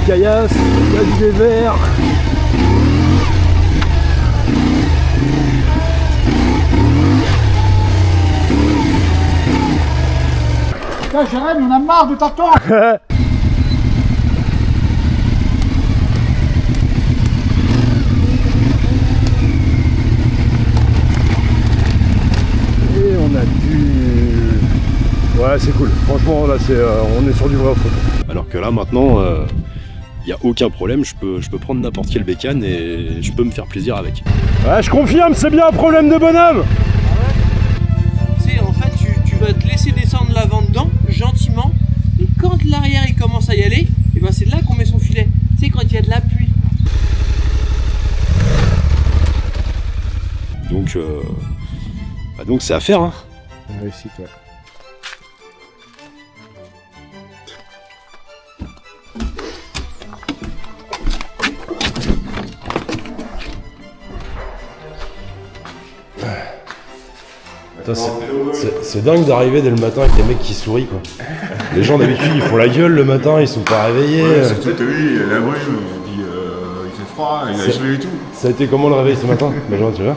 caillasse, il y a du dévers. Putain, Jérémy, on a marre de t'attendre. Et on a du... Ouais, c'est cool. Franchement, là, on est sur du vrai off-road. Alors que là, maintenant, il n'y a aucun problème. Je peux prendre n'importe quel bécane et je peux me faire plaisir avec. Ouais, je confirme, c'est bien un problème de bonhomme. Tu sais, en fait, tu vas te laisser descendre l'avant dedans, gentiment. Et quand l'arrière il commence à y aller, et ben c'est là qu'on met son filet. Tu sais, quand il y a de l'appui. Donc c'est à faire, hein. Réussite, ouais. C'est dingue d'arriver dès le matin avec des mecs qui sourient, quoi. Les gens d'habitude ils font la gueule le matin, ils sont pas réveillés. Ouais, surtout t'as vu, la brume, il fait froid, il a gelé et tout. Ça a été comment le réveil ce matin? Les gens, tu vois?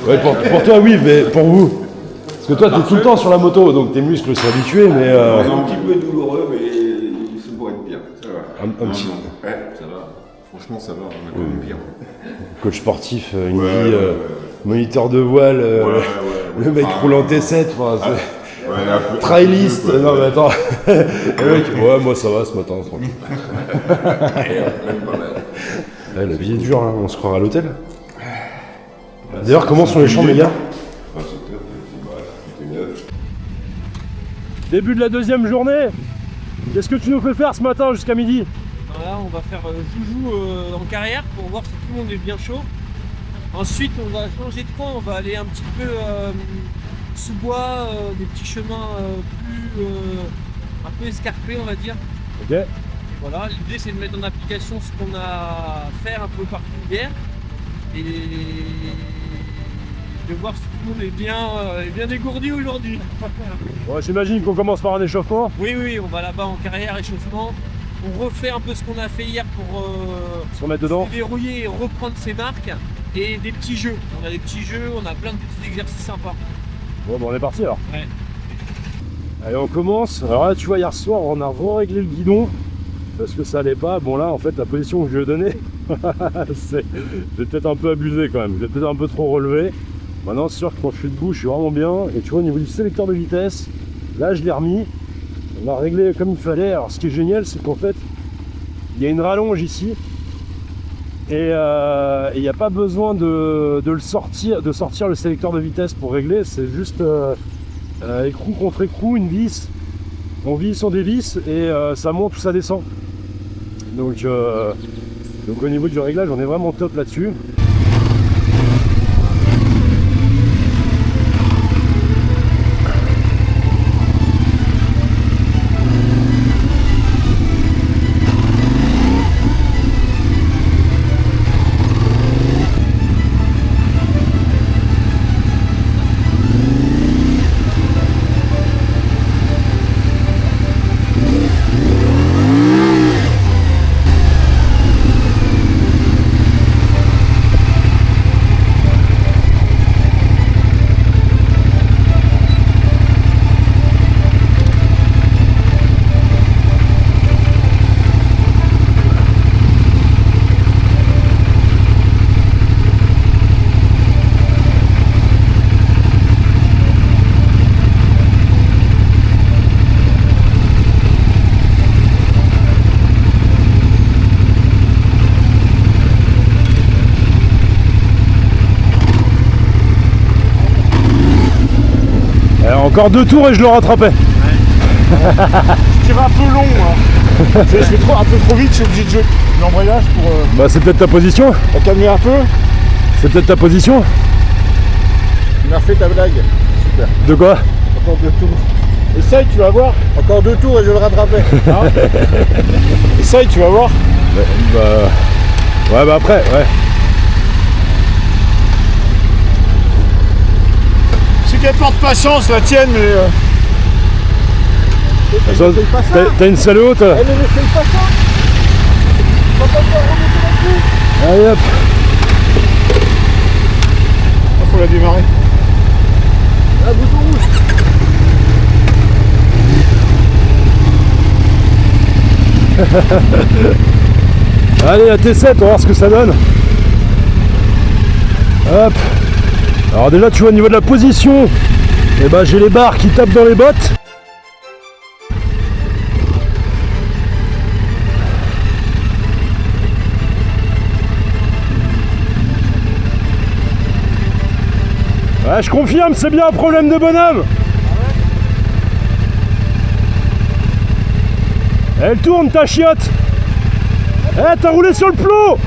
Ouais, pour toi oui, mais pour vous? Parce que toi t'es tout le temps sur la moto, donc tes muscles sont habitués, mais... C'est un petit peu douloureux, mais ça pourrait être bien, ça va. Un petit... Ouais, ça va. Franchement ça va, on a quand même pire. Coach sportif, une vie... Moniteur de voile, le mec roule en T7, trailiste, non mais attends, le mec, ouais moi ça va ce matin, tranquille. Ouais, la vie est dure, hein. On se croirait à l'hôtel. D'ailleurs comment sont les chambres les gars? Début de la deuxième journée, qu'est-ce que tu nous fais faire ce matin jusqu'à midi? Voilà, on va faire joujou en carrière pour voir si tout le monde est bien chaud. Ensuite, on va changer de coin, on va aller un petit peu sous bois, des petits chemins un peu escarpés, on va dire. Ok. Voilà, l'idée c'est de mettre en application ce qu'on a à faire un peu partout hier et de voir si tout le monde est bien dégourdi aujourd'hui. Ouais, j'imagine qu'on commence par un échauffement. Oui, on va là-bas en carrière, échauffement. On refait un peu ce qu'on a fait hier pour se remettre dedans, déverrouiller et reprendre ses marques. Et des petits jeux, on a des petits jeux, on a plein de petits exercices sympas. Bon, on est parti alors. Ouais. Allez, on commence. Alors là, tu vois, hier soir, on a réglé le guidon parce que ça allait pas. Bon, là, en fait, la position que je lui ai donnée, j'ai peut-être un peu abusé quand même. J'ai peut-être un peu trop relevé. Maintenant, c'est sûr que quand je suis debout, je suis vraiment bien. Et tu vois, au niveau du sélecteur de vitesse, là, je l'ai remis. On a réglé comme il fallait. Alors, ce qui est génial, c'est qu'en fait, il y a une rallonge ici. Et il n'y a pas besoin de sortir le sélecteur de vitesse pour régler, c'est juste écrou contre écrou, une vis, on visse, on dévisse et ça monte ou ça descend. Donc au niveau du réglage, on est vraiment top là-dessus. Encore 2 tours et je le rattrapais. Ouais. Je tire un peu long, moi. Je fais un peu trop vite, je suis obligé de jouer l'embrayage pour... Bah c'est peut-être ta position. T'as calmé un peu. C'est peut-être ta position. Tu m'as fait ta blague. Super. De quoi? Encore 2 tours. Essaye, tu vas voir. Encore 2 tours et je le rattrapais. Hein? Essaye, tu vas voir. Ouais, bah après, ouais. C'est qu'elle porte pas chance la tienne, mais... T'as une salle haute. Elle ne fait pas ça. On va pas pouvoir remonter là-dessus. Allez hop. Il faut la démarrer. Ah, bouton rouge. Allez, la T7, on va voir ce que ça donne. Hop. Alors déjà, tu vois au niveau de la position, eh ben, j'ai les barres qui tapent dans les bottes. Ouais, je confirme, c'est bien un problème de bonhomme. Elle tourne ta chiotte. Eh, t'as roulé sur le plot.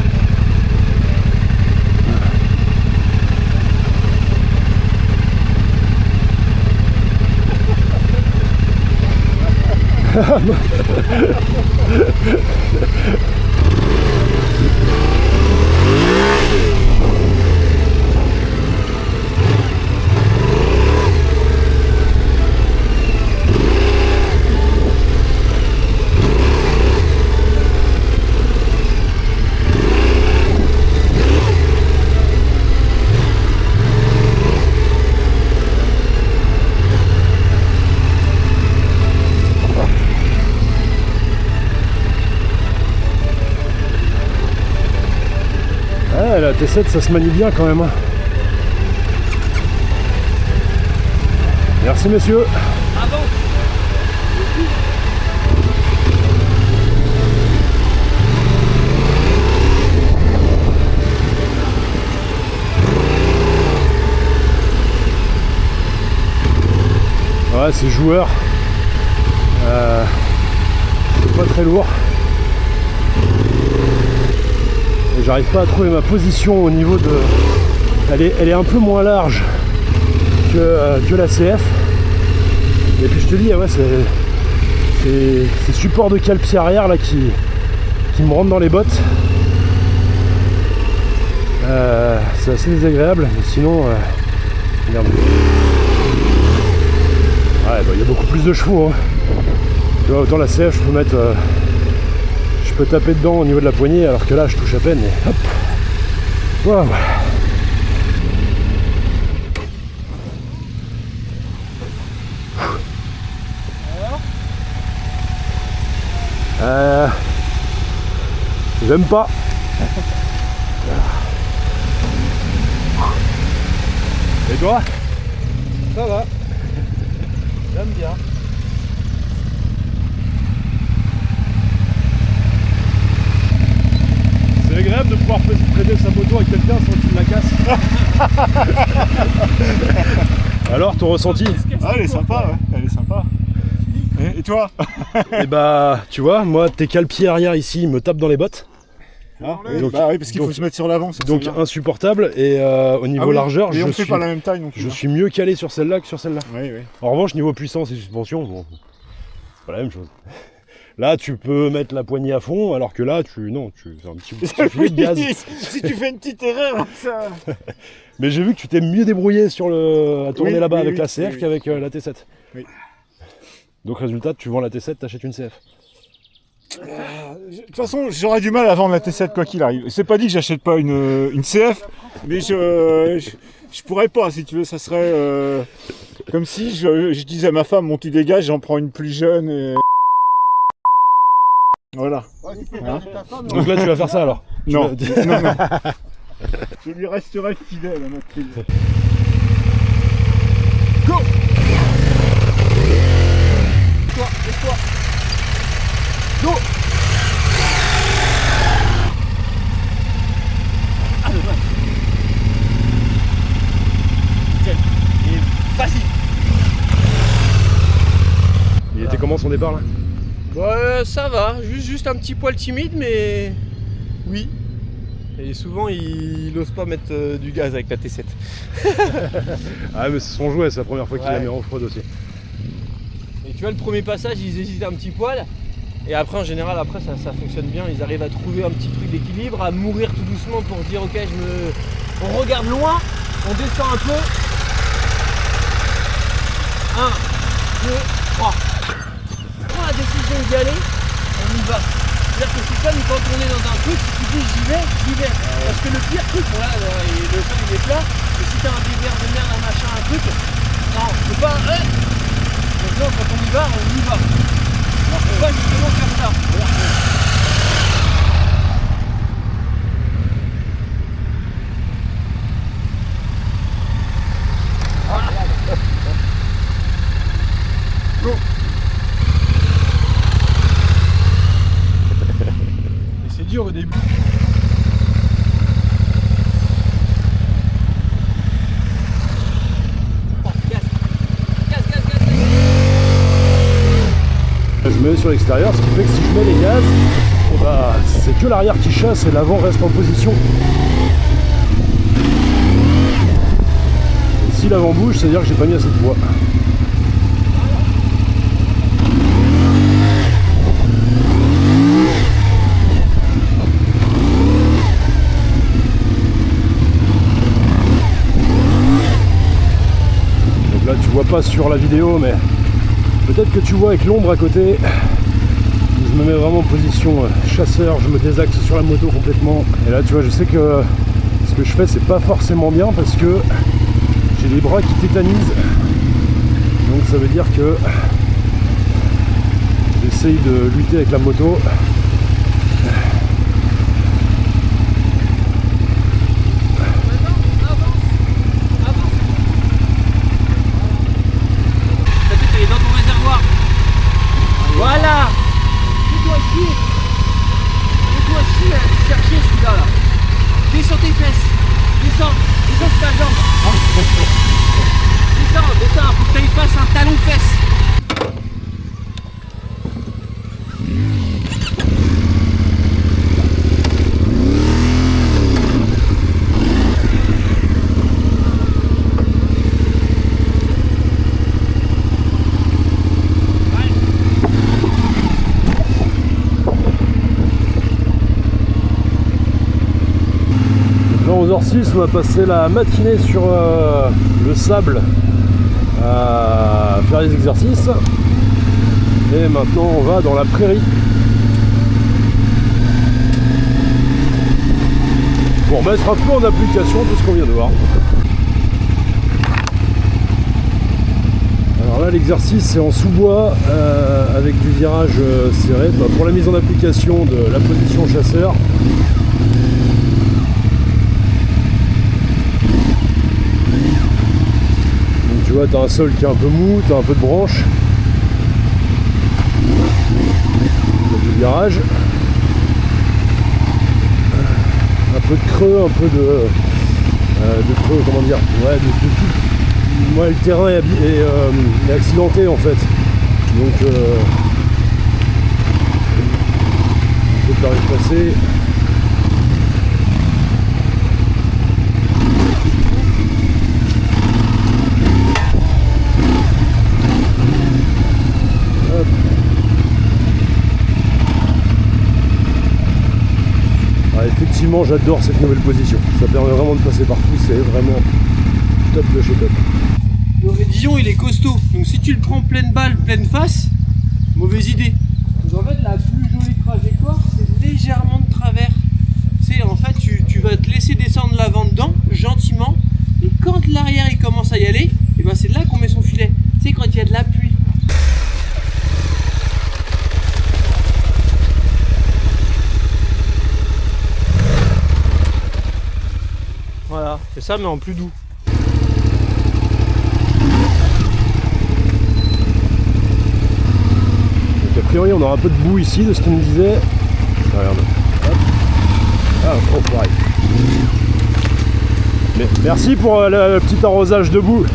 Ouais, la T7 ça se manie bien quand même. Merci messieurs. Ah bon? Ouais, c'est joueur. C'est pas très lourd. Et j'arrive pas à trouver ma position au niveau de... Elle est un peu moins large que la CF. Et puis je te dis, ouais, c'est ces supports de cale-pied arrière là qui me rentrent dans les bottes. C'est assez désagréable, mais sinon... merde. Ouais, bah, y a beaucoup plus de chevaux. Hein. Tu vois, autant la CF, je peux mettre... je peux taper dedans au niveau de la poignée, alors que là, je touche à peine. Et hop. Voilà. J'aime pas. Et toi? Ça va. J'aime bien. C'est agréable de pouvoir prêter sa moto à quelqu'un sans qu'il la casse. Alors, ton ressenti? Ah, elle est sympa, ouais. Elle est sympa. Et toi? Et bah, tu vois, moi, tes cale-pieds arrière ici me tapent dans les bottes. Ah, donc, bah oui, parce qu'il faut se mettre sur l'avant. Donc insupportable. Et au niveau largeur, je suis pas la même taille non plus. Je suis mieux calé sur celle-là que sur celle-là. Oui, oui. En revanche, niveau puissance et suspension, bon, c'est pas la même chose. Là, tu peux mettre la poignée à fond, alors que là, tu fais un petit filet de gaz. Si tu fais une petite erreur, ça... Mais j'ai vu que tu t'es mieux débrouillé à tourner là-bas avec la CF oui. qu'avec la T7. Oui. Donc résultat, tu vends la T7, t'achètes une CF. De toute façon, j'aurais du mal à vendre la T7 quoi qu'il arrive. C'est pas dit que j'achète pas une CF, mais je pourrais pas, si tu veux. Ça serait comme si je disais à ma femme, mon tu dégages, j'en prends une plus jeune et... Voilà. Hein? Donc là, tu vas faire ça alors? Non. Je lui resterai fidèle à notre prise. Go! Laisse-toi. Go! Ah, dommage. Nickel. Et vas-y. Il était comment son départ là? Ouais, ça va. Juste un petit poil timide, mais oui. Et souvent, il ose pas mettre du gaz avec la T7. Ah mais c'est son jouet, c'est la première fois qu'il Ouais. la met en off-road aussi. Et tu vois, le premier passage, ils hésitent un petit poil. Et après, en général, ça fonctionne bien. Ils arrivent à trouver un petit truc d'équilibre, à mourir tout doucement pour dire ok, on regarde loin, on descend un peu. 1, 2, 3. Prends la décision d'y aller, on y va. C'est-à-dire que c'est comme quand on est dans un truc, si tu dis j'y vais, j'y vais. Parce que le pire truc, bon là, le sol il est plat, mais si t'as un désert de merde, un machin, un truc, non, c'est pas donc là, quand on y va, on y va. Alors faut pas justement faire ça. C'est dur au début. Je me mets sur l'extérieur, ce qui fait que si je mets les gaz, bah, c'est que l'arrière qui chasse et l'avant reste en position. Et si l'avant bouge, c'est à dire que j'ai pas mis assez de poids. Donc là tu vois pas sur la vidéo, mais peut-être que tu vois avec l'ombre à côté. Je me mets vraiment en position chasseur, je me désaxe sur la moto complètement. Et là tu vois, je sais que ce que je fais c'est pas forcément bien parce que j'ai les bras qui tétanisent. Donc ça veut dire que j'essaye de lutter avec la moto. Voilà. Fais-toi chier. Fais-toi chier à chercher celui-là là. Descends tes fesses. Descends. Descends sur ta jambe. Descends. Faut que tu fasses un talon fesse. Là 11h06, on va passer la matinée sur le sable à faire les exercices. Et maintenant on va dans la prairie pour mettre un peu en application tout ce qu'on vient de voir. Alors là l'exercice c'est en sous-bois avec du virage serré pour la mise en application de la position chasseur. Tu vois, tu as un sol qui est un peu mou, tu as un peu de branche, du virage, un peu de creux, un peu de creux, comment dire, ouais, de tout. Moi, le terrain est accidenté en fait, donc je peux pas y passer. Effectivement, j'adore cette nouvelle position. Ça permet vraiment de passer partout, c'est vraiment top de chez top. Le Rédillon il est costaud, donc si tu le prends pleine balle, pleine face, mauvaise idée. Donc en fait la plus jolie trajectoire c'est légèrement de travers. C'est en fait tu vas te laisser descendre l'avant dedans gentiment et quand l'arrière il commence à y aller, et ben c'est là qu'on met son filet. C'est quand il y a de la pluie. Voilà, c'est ça mais en plus doux. Donc a priori on aura un peu de boue ici de ce qu'il me disait. Regarde. Hop. Ah, oh, pareil. Mais merci pour le petit arrosage de boue.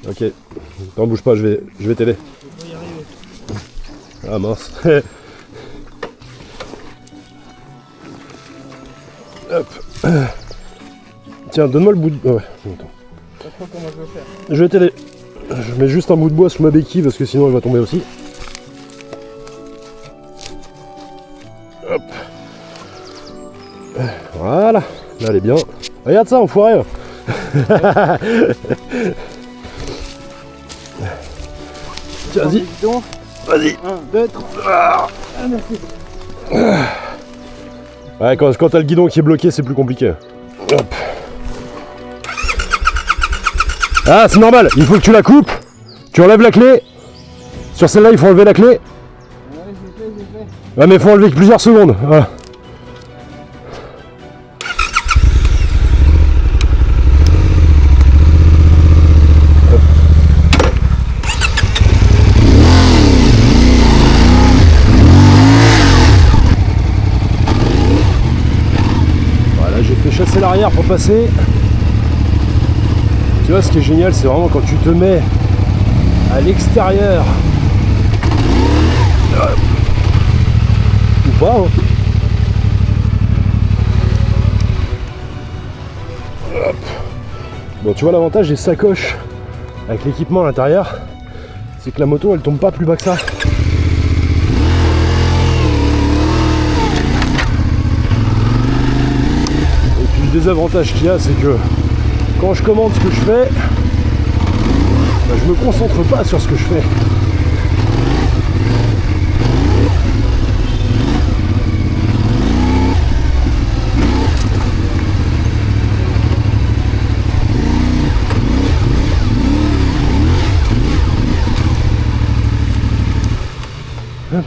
Ok, t'en bouge pas, je vais t'aider. Ah mince. Hop. Tiens, donne-moi le bout de... Ouais, attends. Comment je vais faire. Je vais t'aider. Je mets juste un bout de bois sous ma béquille parce que sinon elle va tomber aussi. Hop. Voilà. Là elle est bien. Regarde ça, enfoiré. Vas-y. Vas-y. 1, 2, 3. Ah, merci. Ouais, quand t'as le guidon qui est bloqué, c'est plus compliqué. Hop. Ah, c'est normal, il faut que tu la coupes. Tu enlèves la clé. Sur celle-là, il faut enlever la clé. Ouais, j'ai fait. Ouais, mais il faut enlever que plusieurs secondes. Voilà. Voilà, j'ai fait chasser l'arrière pour passer. Tu vois, ce qui est génial, c'est vraiment quand tu te mets à l'extérieur. Ou pas, hein. Hop. Bon, tu vois, l'avantage des sacoches avec l'équipement à l'intérieur, c'est que la moto, elle tombe pas plus bas que ça. Et puis le désavantage qu'il y a, c'est que quand je commande ce que je fais, bah, je me concentre pas sur ce que je fais. Hop.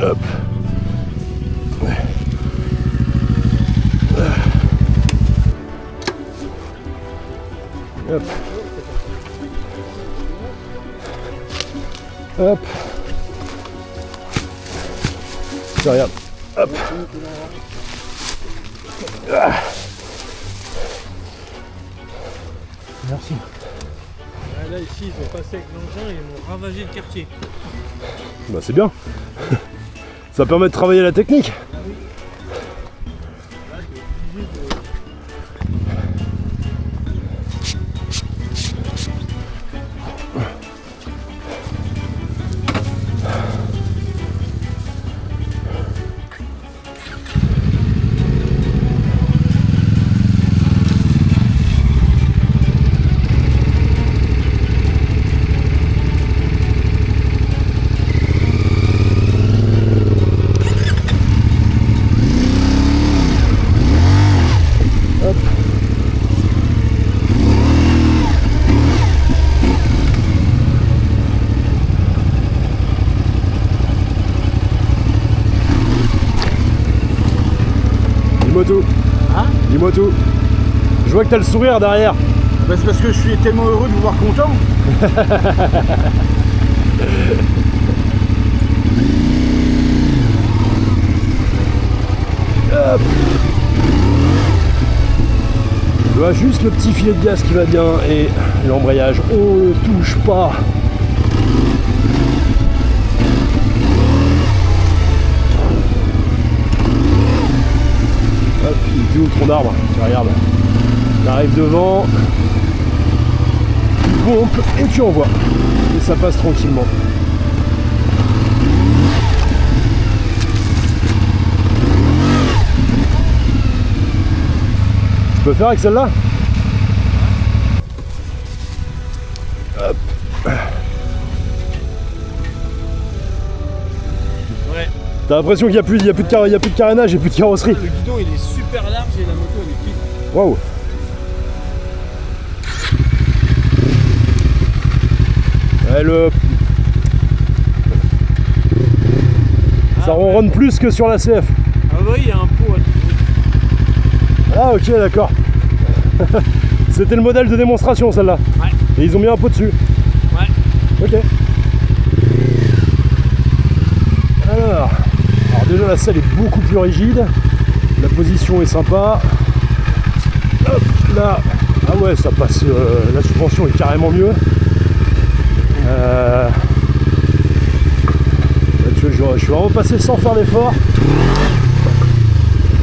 Hop. Hop. Hop. Tiens, regarde. Hop. Ah. Merci. Là, ici, ils ont passé avec l'engin et ils ont ravagé le quartier. Bah c'est bien. Ça permet de travailler la technique. Dis-moi tout. Hein? Dis-moi tout. Je vois que t'as le sourire derrière. Bah, c'est parce que je suis tellement heureux de vous voir content. Hop. Je vois juste le petit filet de gaz qui va bien et l'embrayage. On ne touche pas. Hop, il est où le tronc d'arbre? Tiens, regarde. Tu arrives devant, tu pompes et tu envoies. Et ça passe tranquillement. Tu peux faire avec celle-là? Hop. Ouais. T'as l'impression qu'il n'y a plus de carénage et plus de carrosserie. Le guidon, il est super large et la moto, elle est petite. Waouh. Ça ronronne plus que sur la CF. Ah oui, il y a un pot à Ah ok, d'accord. C'était le modèle de démonstration celle-là. Ouais. Et ils ont mis un pot dessus. Ouais. Ok. Alors déjà la selle est beaucoup plus rigide. La position est sympa. Hop là. Ah ouais, ça passe. La suspension est carrément mieux. Là, je suis vraiment passé sans faire d'effort.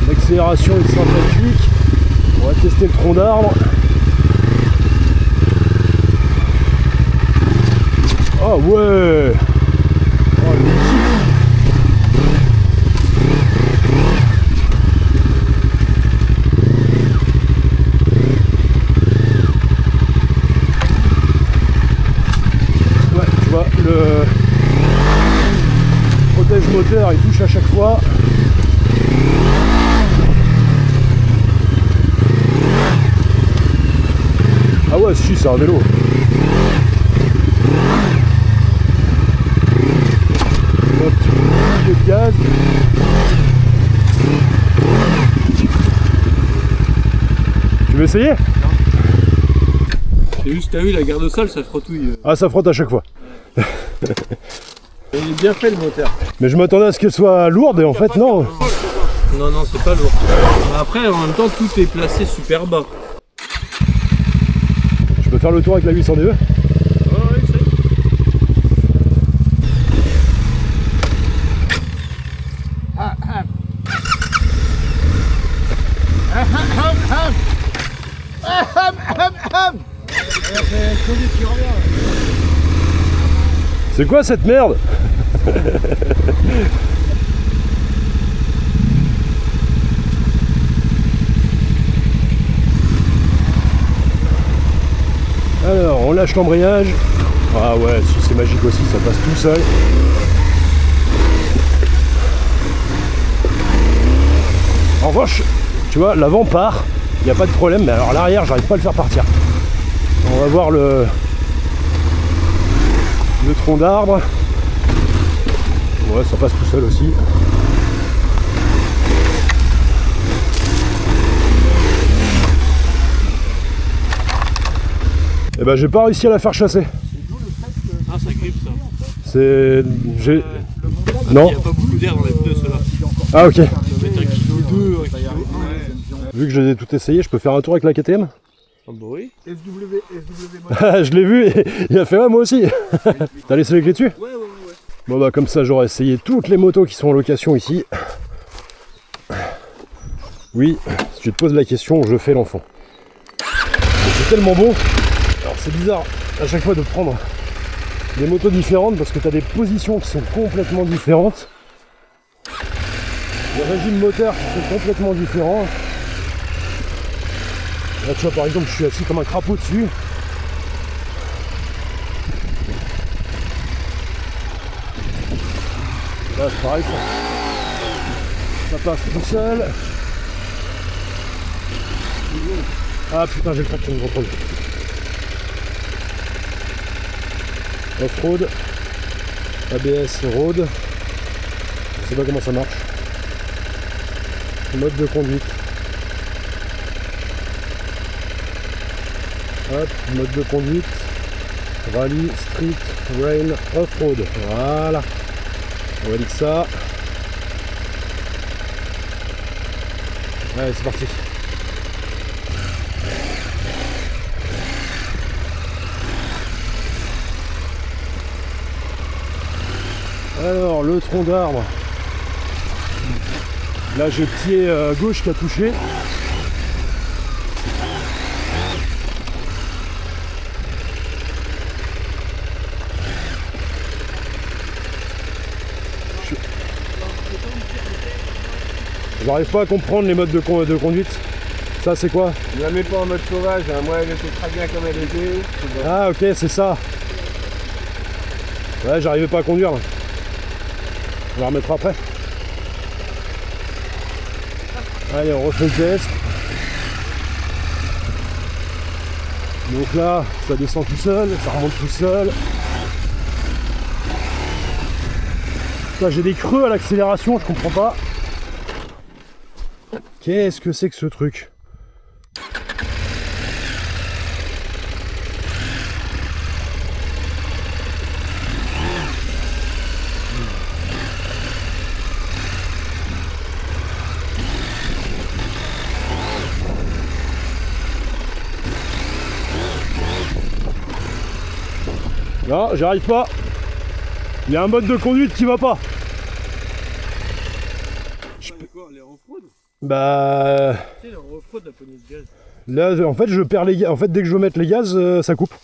L'accélération est sympathique. On va tester le tronc d'arbre. Ah ouais. Oh, le c'est un vélo. Hop, petit peu de gaz. Tu veux essayer? J'ai juste, t'as vu la garde au sol, ça frottouille. Ah, ça frotte à chaque fois. Il est bien fait le moteur. Mais je m'attendais à ce qu'elle soit lourde et en fait non. Non, non, c'est pas lourd. Après, en même temps, tout est placé super bas. Je peux faire le tour avec la 800 DE? Ouais, c'est. C'est quoi cette merde? Alors, on lâche l'embrayage. Ah ouais, si c'est magique aussi, ça passe tout seul. En revanche, tu vois, l'avant part, il n'y a pas de problème, mais alors l'arrière, j'arrive pas à le faire partir. On va voir le tronc d'arbre. Ouais, ça passe tout seul aussi. Et ben j'ai pas réussi à la faire chasser. Ah, ça grippe ça. C'est... Il Non. n'y a pas beaucoup d'air dans les pneus, ceux-là. Ah ok. Ça doit mettre 1,2 kg, 1,1 kg. Vu que je les ai tout essayé, je peux faire un tour avec la KTM? Ah bah oui. Je l'ai vu et il a fait ouais moi aussi. T'as laissé les clés dessus? Ouais. Bon bah comme ça j'aurai essayé toutes les motos qui sont en location ici. Oui, si tu te poses la question, je fais l'enfant. C'est tellement bon. Alors c'est bizarre à chaque fois de prendre des motos différentes parce que tu as des positions qui sont complètement différentes. Des régimes moteurs qui sont complètement différents. Là tu vois par exemple je suis assis comme un crapaud dessus. Là c'est pareil ça passe tout seul. Ah putain j'ai le traction de contrôle. Off-road, ABS road, je sais pas comment ça marche. Mode de conduite. Hop, mode de conduite. Rallye, street, rain, off-road. Voilà. On valide ça. Allez c'est parti. Alors le tronc d'arbre, là j'ai le pied gauche qui a touché. J'arrive pas à comprendre les modes de conduite. Ça c'est quoi? Ne la mets pas en mode sauvage, hein. Moi elle était très bien comme elle était. Ah ok c'est ça. Ouais j'arrivais pas à conduire là. On la remettra après. Allez on refait le test. Donc là ça descend tout seul, ça remonte tout seul. Là j'ai des creux à l'accélération, je comprends pas. Qu'est-ce que c'est que ce truc? Non, j'arrive pas. Il y a un mode de conduite qui va pas. Elle est en off-road. Bah... Tu sais, elle est en off-road la poignée de gaz. Là, en fait, je perds les gaz. En fait, dès que je veux mettre les gaz, ça coupe.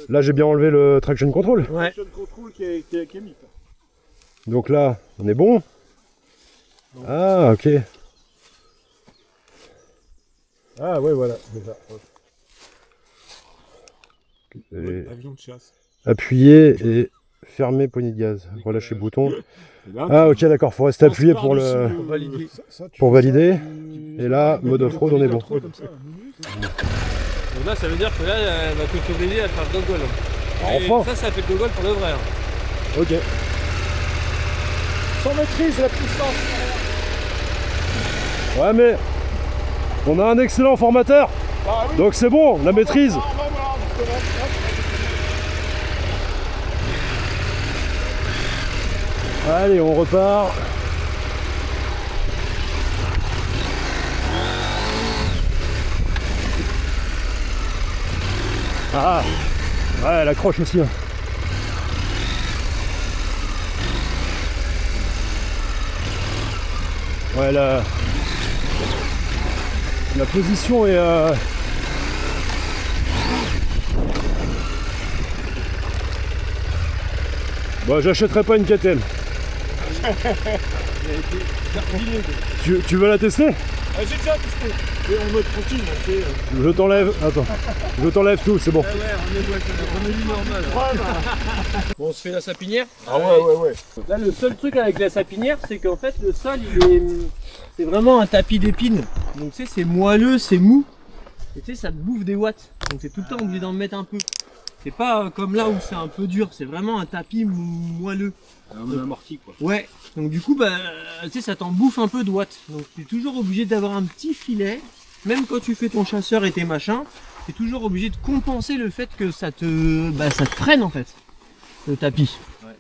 Là, j'ai bien enlevé le traction control. Ouais. Le contrôle qui est mis. Donc là, on est bon. Ah, ok. Ah, ouais, voilà. Déjà. Et Avion de chasse. appuyer et fermer poignée de gaz. Relâcher le bouton. Ah, ok, d'accord. Faut rester appuyé pour le Pour valider. pour valider. Et là, mode off-road, on est bon. Donc là, ça veut dire que là, elle va t'autoriser à faire le gogol. Et Enfin. ça fait le gogol pour de vrai. Ok. Sans maîtrise, la puissance. Ouais, mais on a un excellent formateur. Bah oui. Donc c'est bon, la maîtrise. Allez, on repart. Ah, ouais, elle accroche aussi. Hein. Ouais, la position est... Bon, j'achèterai pas une KTM. Tu veux la tester? J'ai déjà testé. Et en mode tranquille, on fait. Je t'enlève. Attends. Je t'enlève tout, c'est bon. Remis normal. Bon, on se fait la sapinière. Ah ouais. Là, le seul truc avec la sapinière, c'est qu'en fait, le sol, c'est vraiment un tapis d'épines. Donc, tu sais, c'est moelleux, c'est mou. Et tu sais, ça te bouffe des watts. Donc, t'es tout le temps obligé d'en mettre un peu. C'est pas comme là où c'est un peu dur. C'est vraiment un tapis moelleux. Un amorti quoi. Ouais. Donc, du coup, bah, tu sais, ça t'en bouffe un peu de watts. Donc, t'es toujours obligé d'avoir un petit filet. Même quand tu fais ton chasseur et tes machins, t'es toujours obligé de compenser le fait que ça te freine en fait, le tapis. Ouais.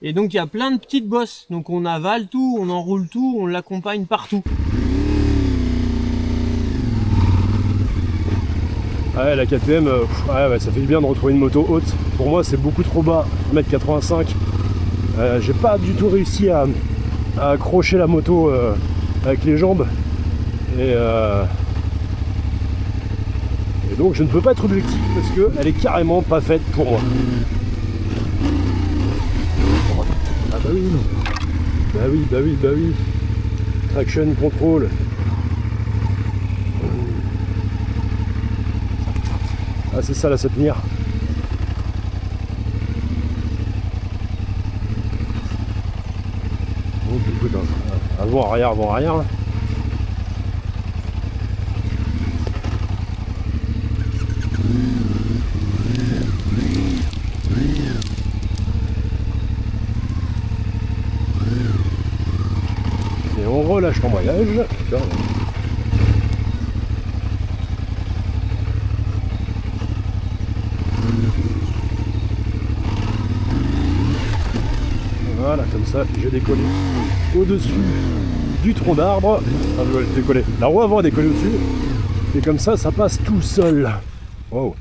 Et donc il y a plein de petites bosses. Donc on avale tout, on enroule tout, on l'accompagne partout. Ouais, la KTM, ouais, ça fait du bien de retrouver une moto haute. Pour moi, c'est beaucoup trop bas, 1m85. J'ai pas du tout réussi à accrocher la moto avec les jambes. Et donc je ne peux pas être objectif parce qu'elle est carrément pas faite pour moi. Ah bah oui. Bah oui. Traction control. Ah c'est ça la sapinière. Oh écoute, avant arrière. Et on relâche l'embrayage. Voilà, comme ça, j'ai décollé au-dessus du tronc d'arbre. Enfin, je vais décoller. La roue avant est décollée au-dessus. Et comme ça, ça passe tout seul. Wow.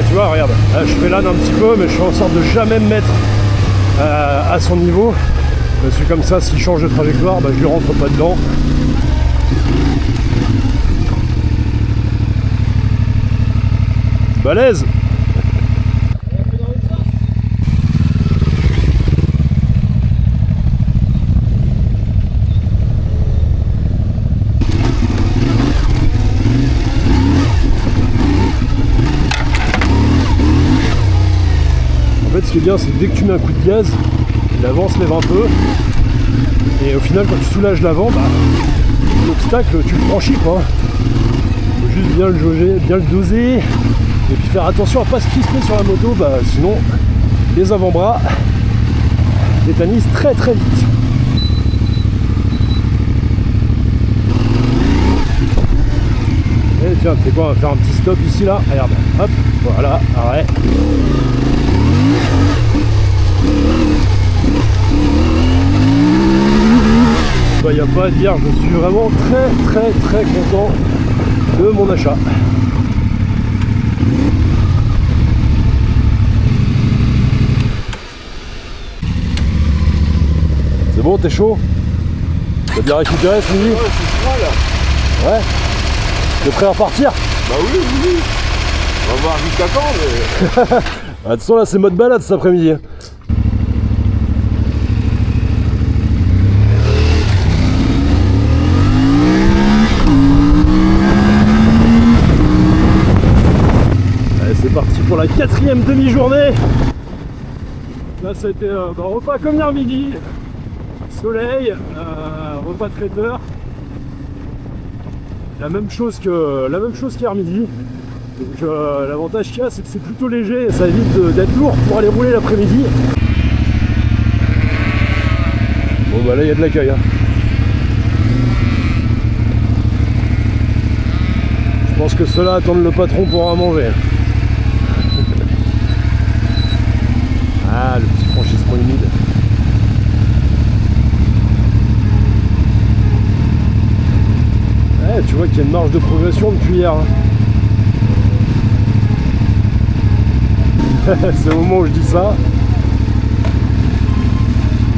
Tu vois, regarde, là, je fais l'âne un petit peu, mais je fais en sorte de jamais me mettre à son niveau. Parce que comme ça, s'il change de trajectoire, bah, je lui rentre pas dedans. Balèze. En fait, ce qui est bien, c'est que dès que tu mets un coup de gaz, l'avant se lève un peu. Et au final, quand tu soulages l'avant, bah, l'obstacle, tu le franchis, quoi. Faut juste bien le jauger, bien le doser. Et puis faire attention à pas se crisper sur la moto, bah, sinon, les avant-bras tétanisent très très vite. Et tiens, tu sais quoi, on va faire un petit stop ici, là. Regarde, hop, voilà, arrêt. Bah, y a pas à dire, je suis vraiment très content de mon achat. C'est bon, t'es chaud? T'as bien récupéré ce midi? Ouais, c'est là. Ouais. T'es prêt à repartir? Bah oui, oui. On va voir jusqu'à quand, mais... De toute façon là c'est mode balade cet après-midi. Allez, c'est parti pour la 4e demi-journée. Là ça a été un repas comme hier midi. Soleil, repas traiteur. La même chose qu'hier midi. Donc l'avantage qu'il y a, c'est que c'est plutôt léger et ça évite d'être lourd pour aller rouler l'après-midi. Bon bah là il y a de l'accueil. Hein. Je pense que ceux-là attendent le patron pour en manger. Ah, le petit franchissement humide. Ouais, tu vois qu'il y a une marge de progression depuis hier. Hein. C'est au moment où je dis ça.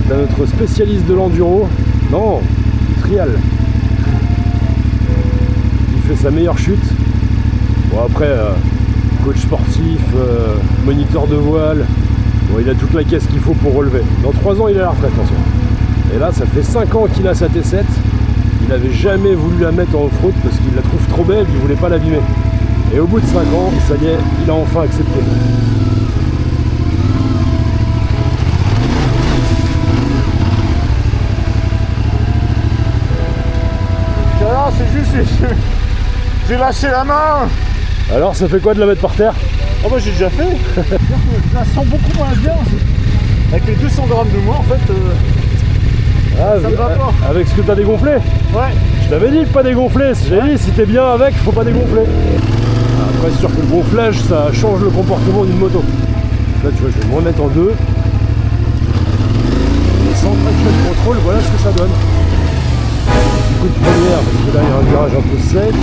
T'as notre spécialiste de l'enduro. Non, du trial. Il fait sa meilleure chute. Bon après, coach sportif, moniteur de voile. Bon, il a toute la caisse qu'il faut pour relever. Dans 3 ans, il est à la retraite, attention. Et là, ça fait 5 ans qu'il a sa T7. Il n'avait jamais voulu la mettre en off-road parce qu'il la trouve trop belle, il voulait pas l'abîmer. Et au bout de 5 ans, ça y est, il a enfin accepté. Alors c'est juste, j'ai lâché la main. Alors, ça fait quoi de la mettre par terre? Oh bah j'ai déjà fait. Je la sens beaucoup moins bien. Avec les 200 grammes de moins en fait. Ça me va pas. Avec ce que t'as dégonflé? Ouais. Je t'avais dit de pas dégonfler. J'ai dit si t'es bien avec, faut pas dégonfler. Après, c'est sûr que le gonflage, ça change le comportement d'une moto. Là, tu vois, je vais me remettre en 2. Et sans traction de contrôle, voilà ce que ça donne. Coup de première, parce que là, il y a un virage un peu sec.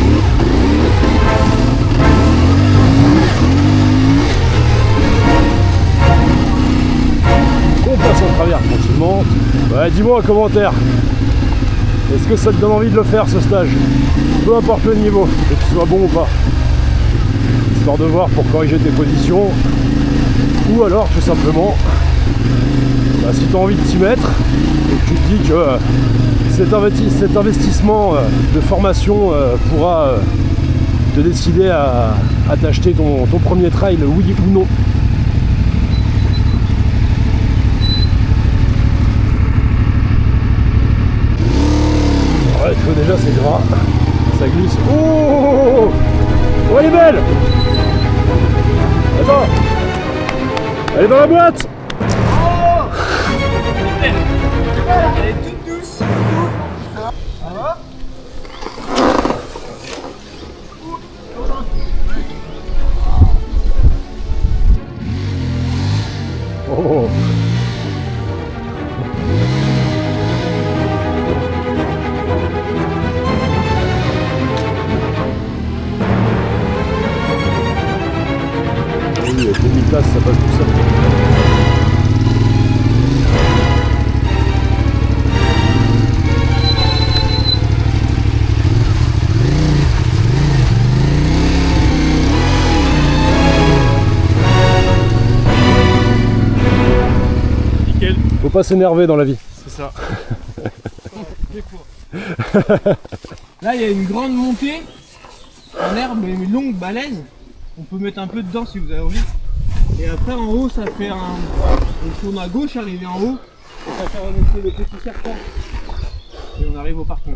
On passe en travers tranquillement. Ouais, dis-moi en commentaire, est-ce que ça te donne envie de le faire ce stage? Peu importe le niveau, que tu sois bon ou pas. Histoire de voir pour corriger tes positions. Ou alors tout simplement, si tu as envie de t'y mettre et que tu te dis que cet investissement de formation pourra te décider à t'acheter ton premier trail, oui ou non. Ouais, tu vois déjà c'est gras, ça glisse. Oh, oh, elle est belle. Attends, elle est dans la boîte. Elle est toute douce. Oh. Oui, avec 2000 places, ça passe tout seul. Nickel. Faut pas s'énerver dans la vie. C'est ça. Là, il y a une grande montée en herbe, mais une longue balèze. On peut mettre un peu dedans si vous avez envie. Et après, en haut, ça fait un... On tourne à gauche, arriver en haut. Et ça fait remonter le petit serpent. Et on arrive au parking.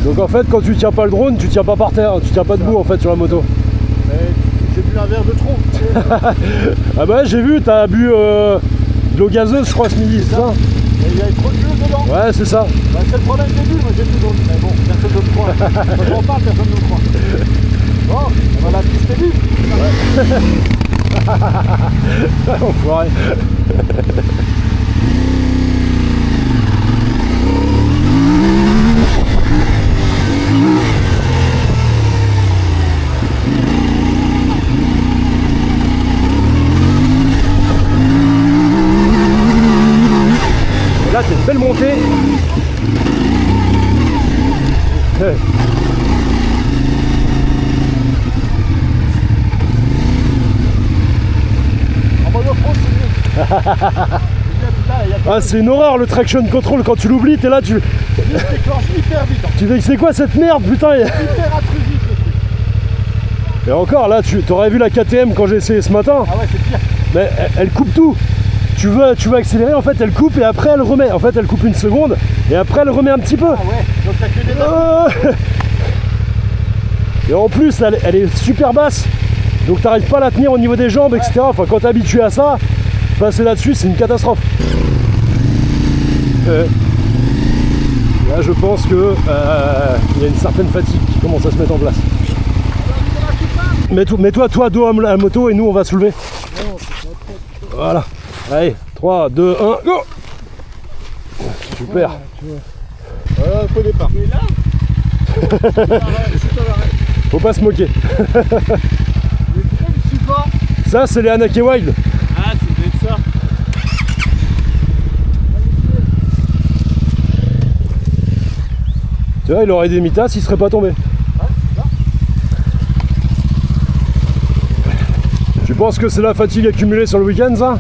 Donc en fait, quand tu tiens pas le drone, tu tiens pas par terre, tu tiens pas debout en fait sur la moto. J'ai bu un verre de trop. Ah bah j'ai vu, t'as bu de l'eau gazeuse je crois ce midi, c'est ça? Et il y avait trop de jus dedans. Ouais, c'est ça. Bah, c'est le problème des bulles, moi j'ai tout d'autre. Mais bon, personne ne me croit. Quand je m'en parle, personne ne me croit. Bon, on va la piste est vue. Enfoiré. Et là, c'est une belle montée. Ah, c'est une horreur le traction control quand tu l'oublies, t'es là, tu déclenche hyper vite. dis c'est quoi cette merde, putain. Hyper intrusif le truc. Et encore là, tu aurais vu la KTM quand j'ai essayé ce matin, Ah ouais, c'est pire. mais elle coupe tout. Tu veux accélérer, en fait elle coupe et après elle remet. En fait elle coupe une seconde et après elle remet un petit peu. Ah ouais, donc t'as que des barres. Et en plus elle est super basse, donc t'arrives pas à la tenir au niveau des jambes, etc. Enfin quand t'es habitué à ça, passer là-dessus c'est une catastrophe. Là je pense que il y a une certaine fatigue qui commence à se mettre en place. Mets-toi dos à la moto et nous on va soulever. Voilà. Allez, 3, 2, 1, go. Super. Voilà, faux départ. Mais là, Faut pas se moquer. Ça c'est les Anake Wild. Ah, c'est peut-être ça. Tu vois, il aurait des mitas, il serait pas tombé. Tu penses que c'est la fatigue accumulée sur le week-end, ça?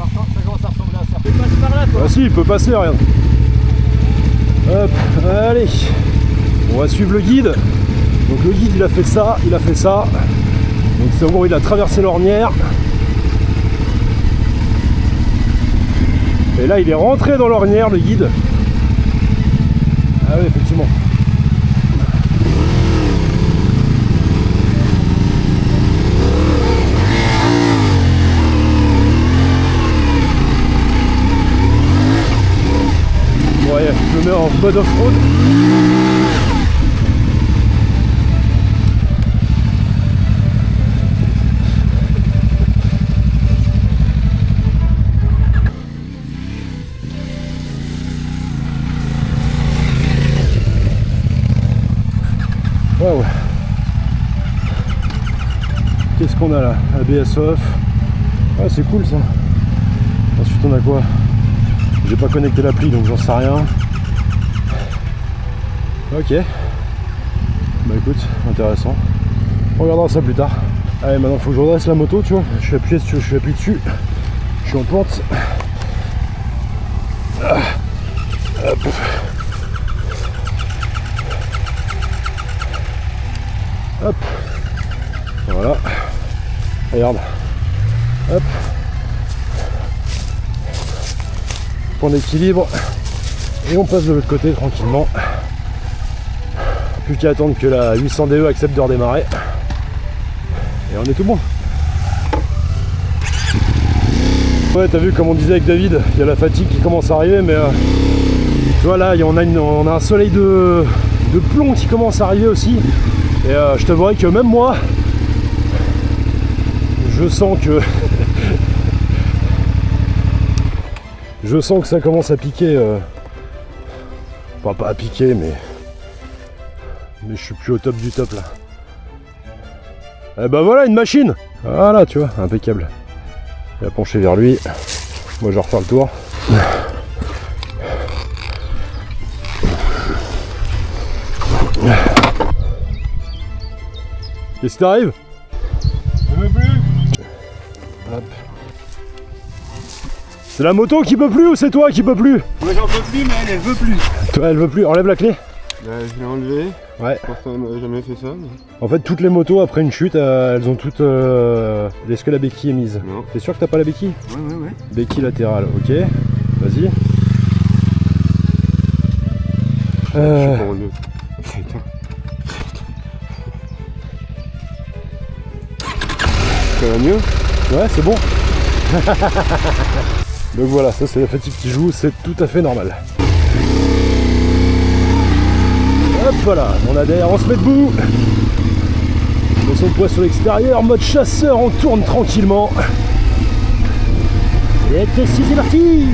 par contre, ça commence à ressembler à ça. Tu passes par là, toi. Ah si, il peut passer, regarde. Hop, allez. On va suivre le guide. Donc le guide, il a fait ça, il a fait ça. Donc c'est bon, il a traversé l'ornière. Et là, il est rentré dans l'ornière, le guide. Ah oui, effectivement. Ouais, je me mets en mode off-road. Waouh. Qu'est-ce qu'on a là? ABS off. Ah, c'est cool ça. Ensuite on a quoi? J'ai pas connecté l'appli donc j'en sais rien. Ok. Bah écoute, intéressant. On regardera ça plus tard. Allez, maintenant faut que je redresse la moto, tu vois. Je suis appuyé dessus, je suis en pente. Hop. Hop. Voilà. Regarde. Hop. Point d'équilibre. Et on passe de l'autre côté tranquillement. Plus qu'à attendre que la 800 DE accepte de redémarrer. Et on est tout bon. Ouais, t'as vu comme on disait avec David, il y a la fatigue qui commence à arriver, mais tu vois là, on a un soleil de plomb qui commence à arriver aussi. Et je t'avouerai que même moi, je sens que ça commence à piquer. Enfin, pas à piquer, mais je suis plus au top du top là. Et bah voilà, une machine. Voilà, tu vois, impeccable. Il va pencher vers lui. Moi, je vais refaire le tour. Qu'est-ce qui t'arrive? Je veux plus. Hop. C'est la moto qui peut plus ou c'est toi qui peux plus? Moi j'en peux plus, mais elle veut plus. Toi, elle veut plus. Enlève la clé. Je l'ai enlevé. Ouais. Pourtant, on n'a jamais fait ça. Mais... En fait, toutes les motos après une chute, elles ont toutes. Est-ce que la béquille est mise? Non. T'es sûr que t'as pas la béquille? Ouais. Béquille latérale, ok. Vas-y. Je suis pas en deux. Putain. Ça va mieux? Ouais, c'est bon. Donc voilà, ça c'est la fatigue qui joue, c'est tout à fait normal. Hop, voilà, on adhère, on se met debout. On met son poids sur l'extérieur, mode chasseur, on tourne tranquillement. Et c'est parti.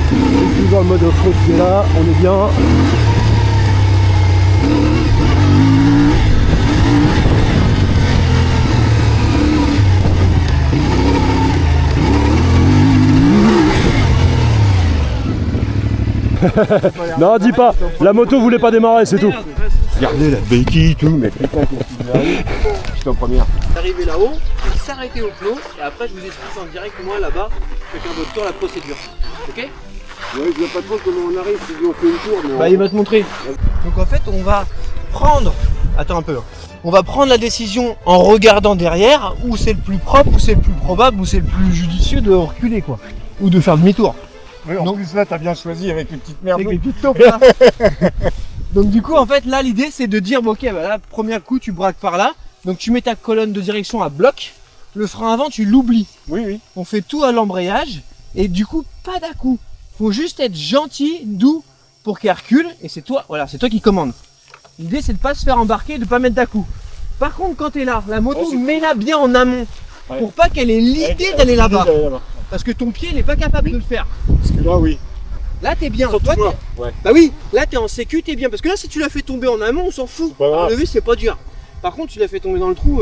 C'est toujours le mode off-road qui est là, on est bien. Non, dis pas, la moto voulait pas démarrer, c'est tout. Regardez la béquille, tout, mais putain, qu'est-ce qui arrive? Je suis en première. T'es arrivé là-haut, s'arrêter au clos et après je vous explique en direct moi là-bas, chacun votre tour la procédure. Ok? Ouais, je vois pas trop comment on arrive si on fait une tour. Mais Bah il va te montrer. Donc en fait on va prendre... Attends un peu. On va prendre la décision en regardant derrière où c'est le plus propre, où c'est le plus probable, où c'est le plus judicieux de reculer quoi. Ou de faire demi-tour. Oui, en plus là, t'as bien choisi avec les petites merdes. Avec les petites taupes là. Donc du coup en fait là l'idée c'est de dire bon, ok bah là premier coup tu braques par là. Donc tu mets ta colonne de direction à bloc. Le frein avant tu l'oublies. Oui, oui. On fait tout à l'embrayage. Et du coup pas d'à-coup. Faut juste être gentil, doux pour qu'elle recule. Et c'est toi, voilà, c'est toi qui commandes. L'idée c'est de pas se faire embarquer et de pas mettre d'à-coup. Par contre quand tu es là, la moto mets-la bien en amont. Ouais. Pour pas qu'elle ait l'idée d'aller là-bas. Parce que ton pied n'est pas capable de le faire. Parce que là, oui. Là t'es bien. Surtout Toi, moi. Ouais. bah oui, là t'es en sécu, t'es bien. Parce que là si tu l'as fait tomber en amont, on s'en fout. pas grave. À lever c'est pas dur. Par contre tu l'as fait tomber dans le trou,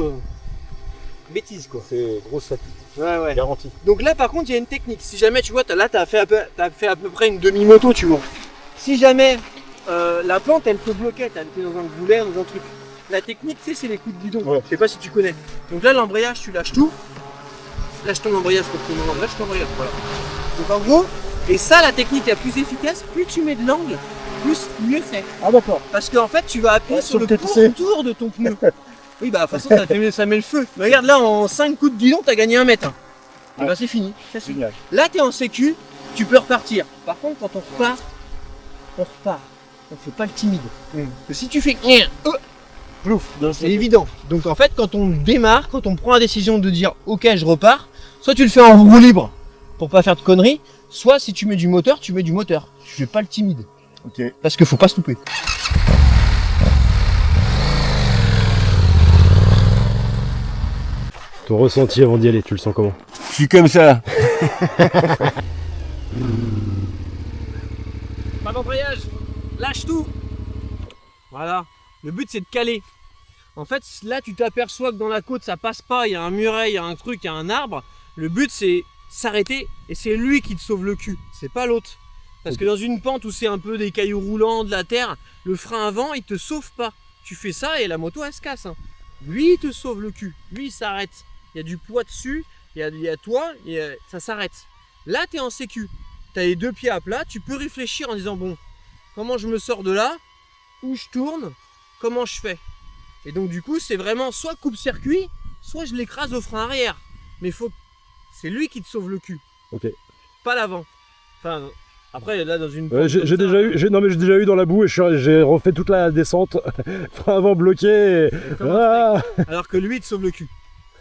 bêtise quoi. C'est grosse fatigue. Ouais ouais. Garantie. Donc là par contre il y a une technique. Si jamais tu vois, t'as fait à peu près une demi-moto tu vois. Si jamais la plante elle peut bloquer, t'es dans un goulet, dans un truc. La technique c'est les coups de guidon. Ouais. Je sais pas si tu connais. Donc là l'embrayage tu lâches tout. Lâche ton embrayage pour que ton lâche ton embrayage. Voilà. Donc en gros, et ça la technique la plus efficace, plus tu mets de l'angle, plus mieux c'est. Ah d'accord. Parce qu'en fait tu vas appuyer Ouais, sur le sur le TTC. pourtour de ton pneu. Oui bah de toute façon ça met le feu. Mais regarde là en 5 coups de guidon t'as gagné 1 mètre. Et Ouais. bah c'est fini. Ça, c'est- Génial. Là t'es en sécu, tu peux repartir. Par contre quand on repart, on repart. On fait pas le timide. Parce que si tu fais Plouf. c'est évident. Donc en fait quand on démarre, quand on prend la décision de dire ok je repars, soit tu le fais en roue libre pour pas faire de conneries, soit si tu mets du moteur, tu mets du moteur. Tu fais pas le timide. Ok. Parce qu'il faut pas se louper. Ton ressenti avant d'y aller, tu le sens comment? Je suis comme ça. Pas d'embrayage, lâche tout. Voilà, le but c'est de caler. En fait là tu t'aperçois que dans la côte ça passe pas, il y a un muret, il y a un truc, il y a un arbre. Le but c'est s'arrêter et c'est lui qui te sauve le cul, c'est pas l'autre. Parce que dans une pente où c'est un peu des cailloux roulants, de la terre, le frein avant il te sauve pas. Tu fais ça et la moto elle se casse. Hein. Lui il te sauve le cul, lui il s'arrête. Il y a du poids dessus, il y a toi, et ça s'arrête. Là tu es en sécu, tu as les deux pieds à plat, tu peux réfléchir en disant bon, comment je me sors de là, où je tourne, comment je fais. Et donc du coup c'est vraiment soit coupe-circuit, soit je l'écrase au frein arrière. Mais c'est lui qui te sauve le cul. Ok. Pas l'avant. Enfin, après là dans une... Ouais, j'ai déjà eu dans la boue et j'ai refait toute la descente, frein avant bloqué. Ah Alors que lui il te sauve le cul.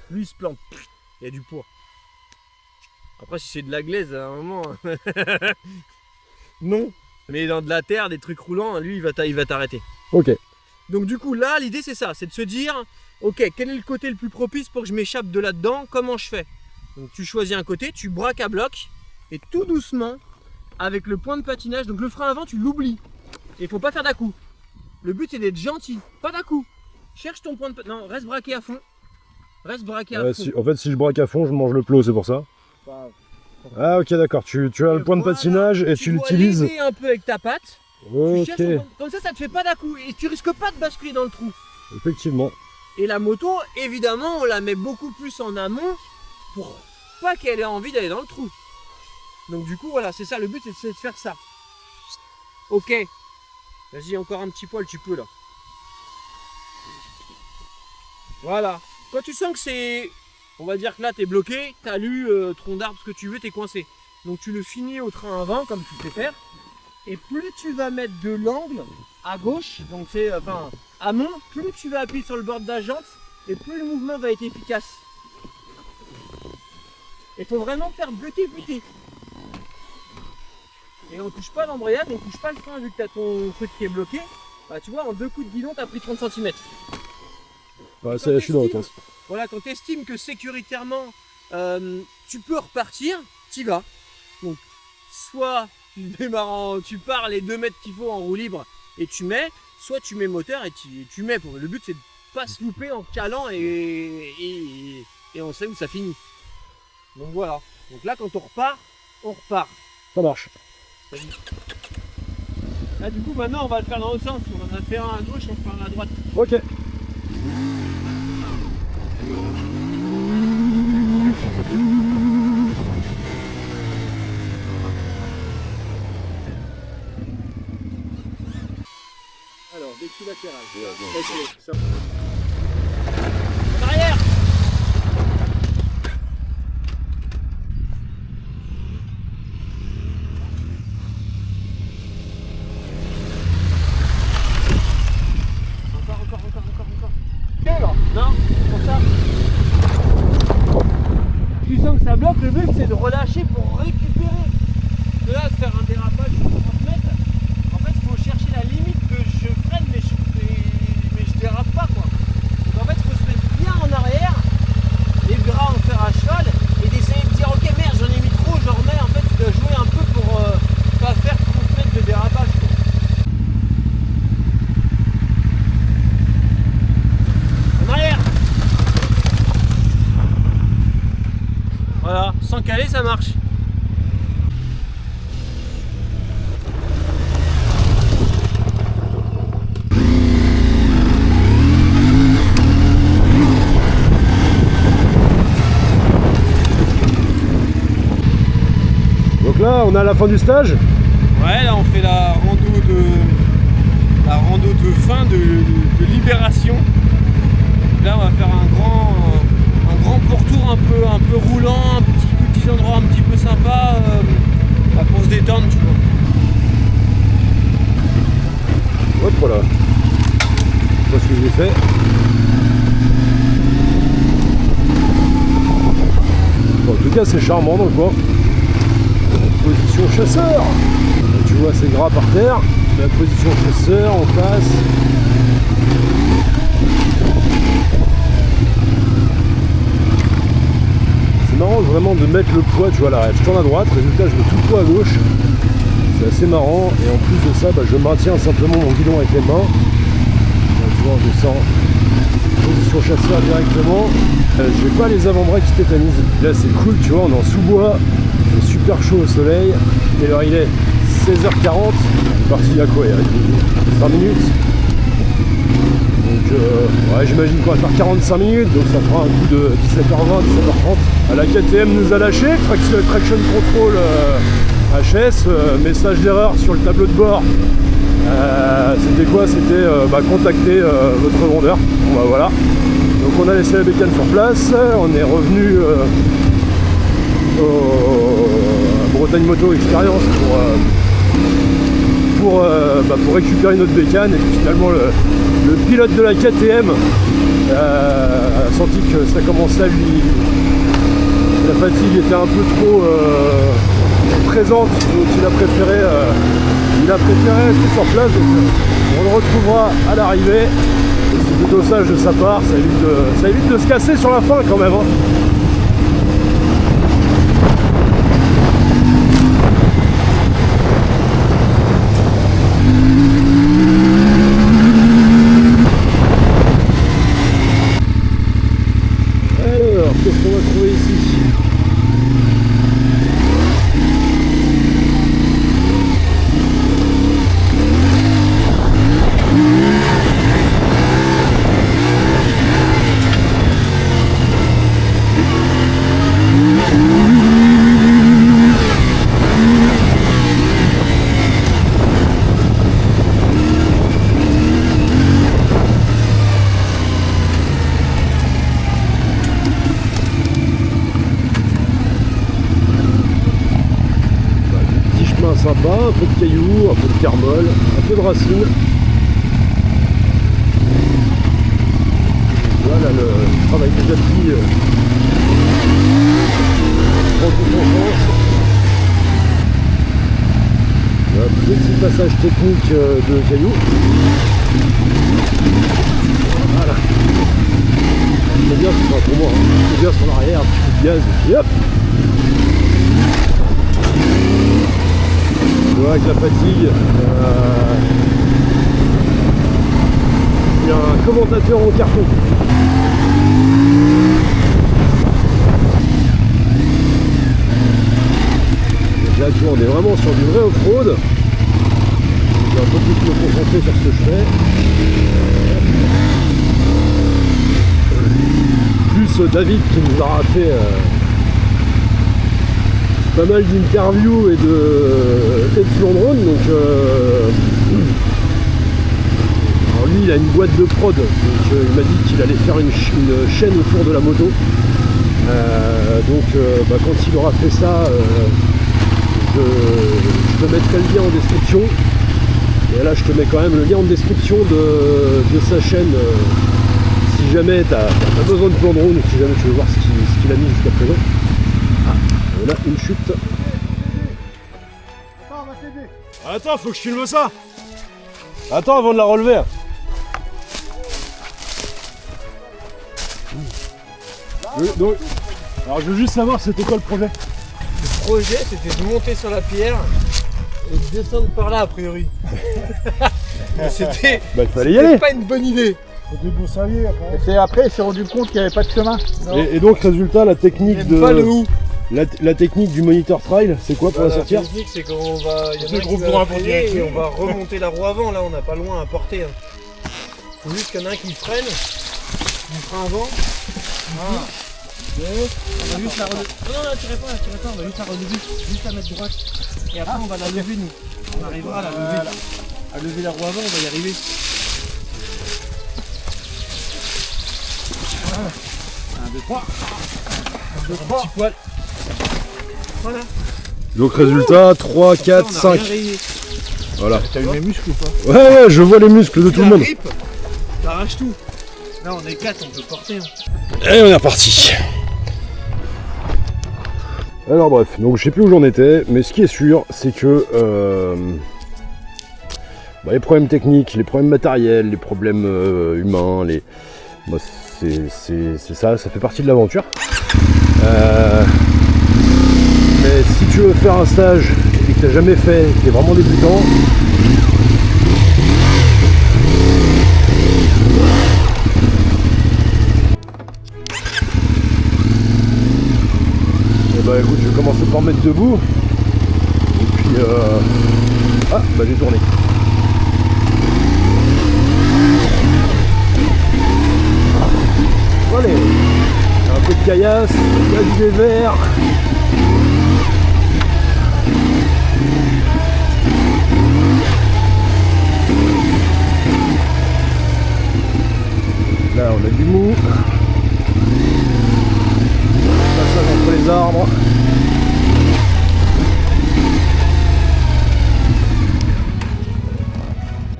Lui il se plante. Il y a du poids. Après si c'est de la glaise à un moment... non. Mais dans de la terre, des trucs roulants, lui il va t'arrêter. Ok. Donc du coup là l'idée c'est ça, c'est de se dire ok quel est le côté le plus propice pour que je m'échappe de là-dedans, comment je fais. Donc tu choisis un côté, tu braques à bloc et tout doucement avec le point de patinage, donc le frein avant tu l'oublies. Et il faut pas faire d'à-coup. Le but c'est d'être gentil, pas d'à-coup. Cherche ton point de patinage, non reste braqué à fond. Reste braqué à fond. En fait si je braque à fond je mange le plot, c'est pour ça. Ah ok d'accord, tu as le point de patinage et tu l'utilises. Tu dois l'aider un peu avec ta patte. Tu Ok, cherches ton point- Comme ça te fait pas d'à-coup et tu risques pas de basculer dans le trou. effectivement. Et la moto, évidemment, on la met beaucoup plus en amont pour pas qu'elle ait envie d'aller dans le trou. Donc du coup, voilà, c'est ça, le but c'est de faire ça. Ok. Vas-y, encore un petit poil, tu peux là. Voilà. Quand tu sens que c'est... On va dire que là, t'es bloqué, t'as lu tronc d'arbre, ce que tu veux, t'es coincé. Donc tu le finis au train avant, comme tu sais faire. Et plus tu vas mettre de l'angle à gauche, donc c'est enfin amont, plus tu vas appuyer sur le bord de la jante et plus le mouvement va être efficace. Il faut vraiment faire buter. Et on touche pas l'embrayage, on touche pas le frein vu que tu as ton truc qui est bloqué. Bah tu vois, en 2 coups de guidon, tu as pris 30 cm. Ouais, je suis dans le sens. Voilà, quand tu estimes que sécuritairement tu peux repartir, t'y vas. Donc soit tu pars les 2 mètres qu'il faut en roue libre et tu mets, soit tu mets moteur et tu mets. Le but c'est de pas se louper en calant et on sait où ça finit. Donc voilà. Donc là quand on repart. Ça marche. Vas-y. Là du coup maintenant on va le faire dans l'autre sens. On en a fait un à gauche, on fait un à droite. Ok. Alors, défi latéral. En arrière. Encore. Non, pour ça. Tu sens que ça bloque, le but c'est de relâcher pour récupérer. De là, faire un dérapage sur 30 mètres, en fait, il faut chercher la limite que je freine, mais je dérape pas quoi. Donc en fait, il faut se mettre bien en arrière, les bras en fer à cheval, et d'essayer de dire ok merde, j'en ai mis trop, je remets. En fait, tu dois jouer un peu pour pas faire 30 mètres de dérapage quoi. En arrière. Voilà, sans caler ça marche. Donc là, on est à la fin du stage. Ouais, là on fait la rando de fin de libération. Là on va faire un grand pourtour un peu roulant, petits endroits un petit peu sympa pour se détendre, tu vois. Hop, voilà. Je sais pas ce que j'ai fait. Bon, en tout cas, c'est charmant dans le coin. Position chasseur. Tu vois, c'est gras par terre. La position chasseur, on passe. C'est marrant vraiment de mettre le poids, tu vois, là, je tourne à droite, résultat, je mets tout le poids à gauche. C'est assez marrant. Et en plus de ça, je maintiens simplement mon guidon avec les mains. Donc, tu vois, je descends. Position chasseur directement. J'ai pas les avant-bras qui tétanisent. Là, c'est cool, tu vois, on est en sous-bois. Il fait super chaud au soleil. Et alors il est 16h40. C'est parti il y a quoi? Il y a 5 minutes. Donc ouais, j'imagine qu'on va faire 45 minutes. Donc ça fera un coup de 17h20, 17h30. La KTM nous a lâché. Traction Control HS. Message d'erreur sur le tableau de bord. C'était quoi? C'était contacter votre vendeur. Bon, voilà. Donc on a laissé la bécane sur place. On est revenu à Bretagne Moto Expérience pour récupérer notre bécane. Et puis finalement le pilote de la KTM a senti que ça commençait à lui... La fatigue était un peu trop présente, donc il a préféré rester sur place. Donc on le retrouvera à l'arrivée. C'est plutôt sage de sa part, ça évite de se casser sur la fin quand même. Hein. Alors, qu'est-ce qu'on va trouver ici? Sympa, un peu de cailloux, un peu de carmol, un peu de racines. Voilà le travail déjà pris prend toute son sens. Voilà, petit passage technique de cailloux. Voilà. C'est bien, c'est pas pour moi. Hein. C'est bien sur l'arrière, un petit coup de gaz et puis hop. Avec la fatigue, il y a un commentateur en carton. Donc là, tu vois, on est vraiment sur du vrai off-road. Je vais un peu plus me concentrer sur ce que je fais. Plus David qui nous aura fait pas mal d'interviews et de plans drone, donc alors lui il a une boîte de prod, donc il m'a dit qu'il allait faire une chaîne autour de la moto. Quand il aura fait ça, je te mettrai le lien en description. Et là je te mets quand même le lien en description de sa chaîne. Si jamais tu as besoin de plan drone, si jamais tu veux voir ce qu'il a mis jusqu'à présent. On a une chute. Attends, faut que je filme ça. Attends avant de la relever. Alors je veux juste savoir c'était quoi le projet. Le projet c'était de monter sur la pierre et de descendre par là a priori. Mais c'était Il fallait y aller. pas une bonne idée. Après, il s'est rendu compte qu'il n'y avait pas de chemin. Et donc résultat la technique Même pas le où. La technique du monitor trail, c'est quoi pour la sortir? La technique c'est qu'on va. Il y en a C'est qui groupe va droit freiner pour et on va remonter la roue avant, là on n'a pas loin à porter. Faut juste qu'il y en a un qui freine, du frein avant. On va juste la relever. Non, tirez pas, on va juste la relever, juste la mettre droite. Et après on va la lever nous. On arrivera à la lever. À lever la roue avant, on va y arriver. Un, deux, trois. Un petit poil. Voilà. Donc résultat 3, 4, On a 5. rien rayé. Voilà. T'as eu mes muscles ou pas? Ouais, je vois les muscles de tout le monde. T'arraches tout. Là on est 4, on peut porter. Et on est reparti. Alors bref, donc je sais plus où j'en étais, mais ce qui est sûr, c'est que les problèmes techniques, les problèmes matériels, les problèmes humains, c'est ça fait partie de l'aventure. Mais si tu veux faire un stage et que tu n'as jamais fait, que tu es vraiment débutant, écoute, je vais commencer par me mettre debout. Et puis j'ai tourné. Allez, un peu de caillasse, il y a du dévers. Là on a du mou. Passage entre les arbres.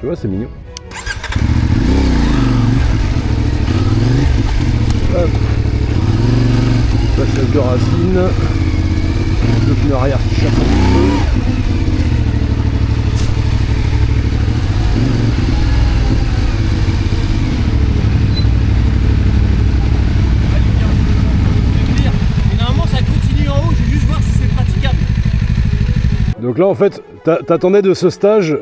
Tu vois, c'est mignon. Hop. Passage de racines. Le pneu arrière qui chasse un petit peu. Donc là en fait, t'attendais de ce stage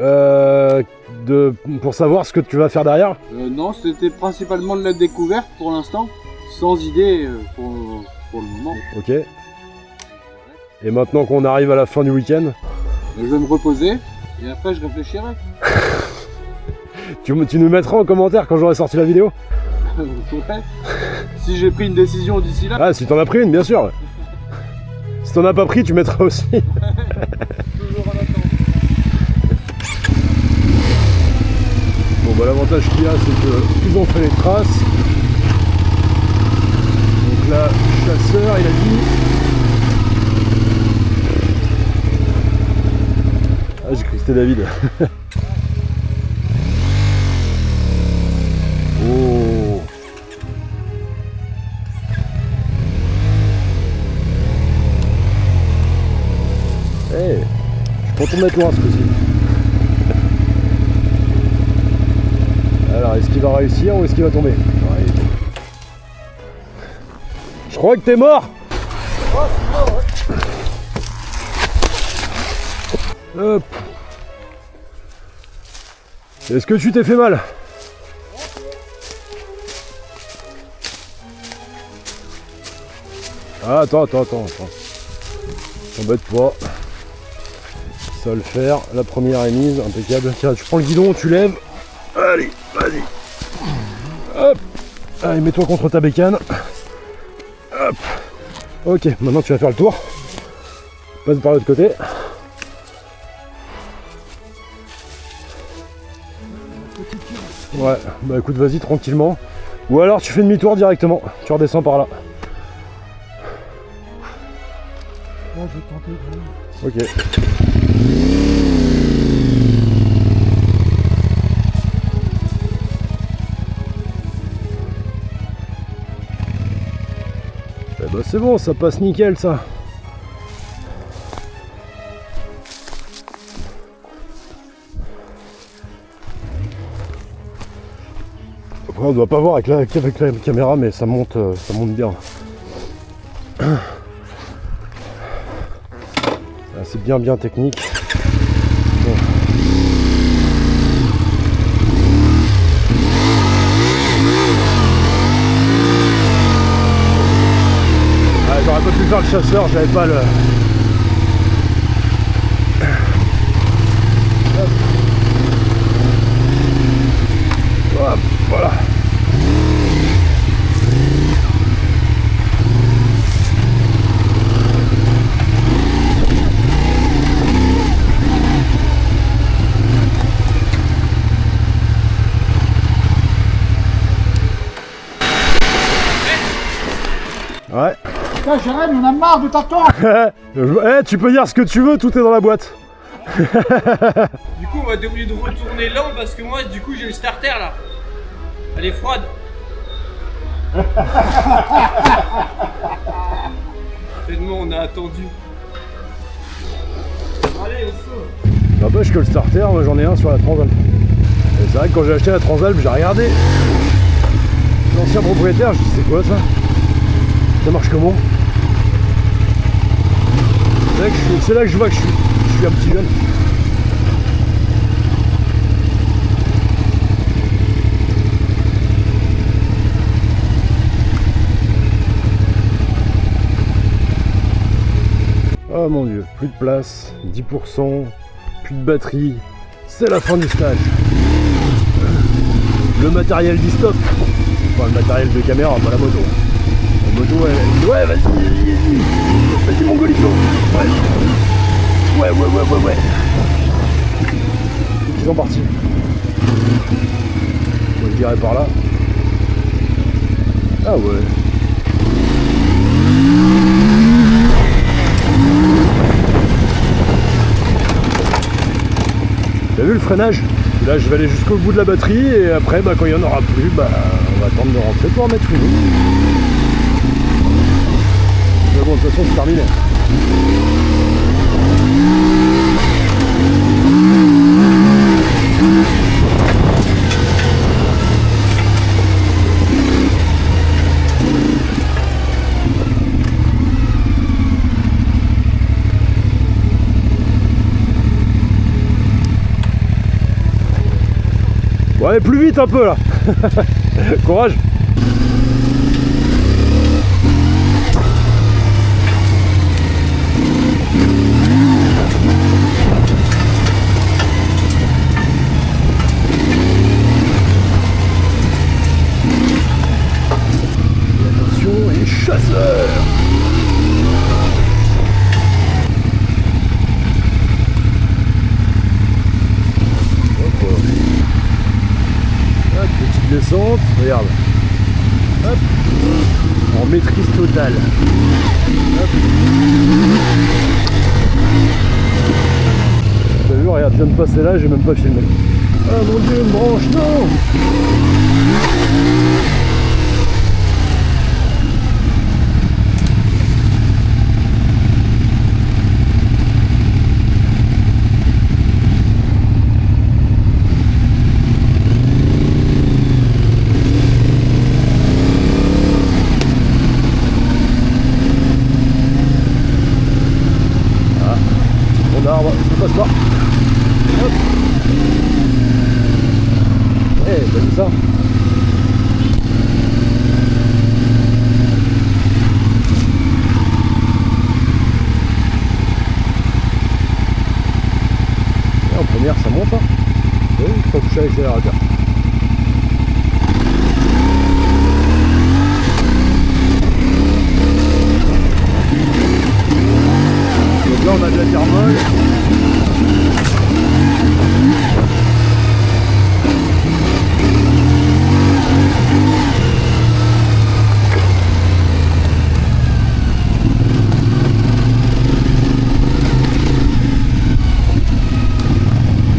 pour savoir ce que tu vas faire derrière? Non, c'était principalement de la découverte pour l'instant, sans idée pour le moment. Ok. Et maintenant qu'on arrive à la fin du week-end, Je vais me reposer et après je réfléchirai. tu nous mettras en commentaire quand j'aurai sorti la vidéo? Ouais. Si j'ai pris une décision d'ici là. Ah, si t'en as pris une, bien sûr. Si t'en as pas pris, tu mettras aussi. Toujours en attente. Bon l'avantage qu'il y a, c'est qu'ils ont fait les traces. Donc là, chasseur, il a dit. Ah, j'ai cru que c'était David. Oh. Hey, je suis content d'être loin ce coup-ci. Alors, est-ce qu'il va réussir ou est-ce qu'il va tomber? Ouais. Je crois que t'es mort. Hop. Est-ce que tu t'es fait mal? Ah, attends. T'embête pas. Ça va le faire. La première est mise, impeccable. Tiens, tu prends le guidon, tu lèves. Allez, vas-y. Hop. Allez, mets-toi contre ta bécane. Hop. Ok, maintenant tu vas faire le tour. Passe par l'autre côté. Ouais, bah écoute, vas-y tranquillement. Ou alors tu fais demi-tour directement, tu redescends par là. Non, je vais tenter. Ok. Eh bah c'est bon, ça passe nickel ça. Après, on doit pas voir avec la caméra, mais ça monte bien. Ah, c'est bien technique. Bon. Ah, j'aurais pas pu faire le chasseur, j'avais pas le... Hop, voilà. Ouais. Putain, Jérémy, on a marre de t'attendre. Tu peux dire ce que tu veux, tout est dans la boîte. Du coup, on va être obligé de retourner lent parce que moi, du coup, j'ai le starter là. Elle est froide. Tellement on a attendu. Allez, on saute. N'empêche que le starter, moi j'en ai un sur la Transalp. Et c'est vrai que quand j'ai acheté la Transalp, j'ai regardé l'ancien propriétaire, je dis c'est quoi ça? Ça marche comment? C'est là que je vois que je suis un petit jeune. Oh mon dieu, plus de place, 10%, plus de batterie, c'est la fin du stage. Le matériel dit stop. Enfin le matériel de caméra, pas la moto. La moto elle dit ouais vas-y mon golito. Ouais. Ils sont partis. Moi je dirais par là. Ah ouais. T'as vu le freinage? Là je vais aller jusqu'au bout de la batterie et après quand il n'y en aura plus, on va attendre de rentrer pour en mettre une. Mais bon de toute façon c'est terminé. Bon allez plus vite un peu là. Courage. Attention les chasseurs. Petite descente, regarde. Hop. En maîtrise totale. Hop. T'as vu, regarde, je viens de passer là, j'ai même pas filmé. Ah mon dieu, une branche, non! Arbre, ça passe pas. Hop. T'as vu ça? Et en première ça monte, hein. Oui, il faut toucher à l'accélérateur. Donc là on thermale.